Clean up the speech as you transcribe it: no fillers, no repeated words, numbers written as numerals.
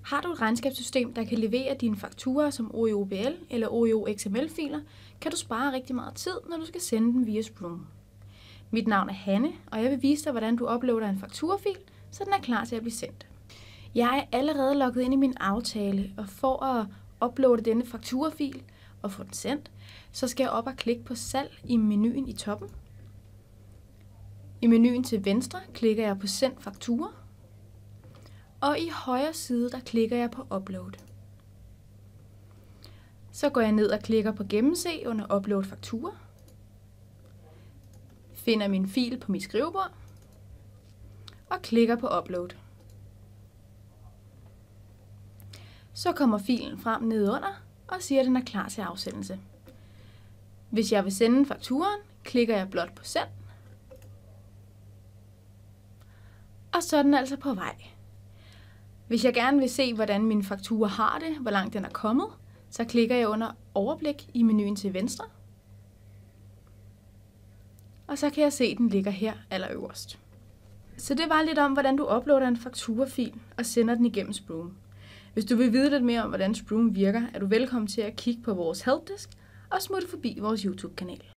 Har du et regnskabssystem, der kan levere dine fakturer som OIOBL eller OIO XML-filer, kan du spare rigtig meget tid, når du skal sende dem via Sproom. Mit navn er Hanne, og jeg vil vise dig, hvordan du uploader en fakturafil, så den er klar til at blive sendt. Jeg er allerede logget ind i min aftale, og for at uploade denne fakturafil og få den sendt, så skal jeg op og klikke på salg i menuen i toppen. I menuen til venstre klikker jeg på send faktura, og i højre side der klikker jeg på upload. Så går jeg ned og klikker på gennemse under upload faktura, finder min fil på mit skrivebord og klikker på upload. Så kommer filen frem nedenunder og siger, at den er klar til afsendelse. Hvis jeg vil sende fakturaen, klikker jeg blot på send, og så er den altså på vej. Hvis jeg gerne vil se, hvordan min faktura har det, hvor langt den er kommet, så klikker jeg under overblik i menuen til venstre. Og så kan jeg se, at den ligger her allerøverst. Så det var lidt om, hvordan du uploader en fakturafil og sender den igennem Sproom. Hvis du vil vide lidt mere om, hvordan Sproom virker, er du velkommen til at kigge på vores helpdesk og smutte forbi vores YouTube-kanal.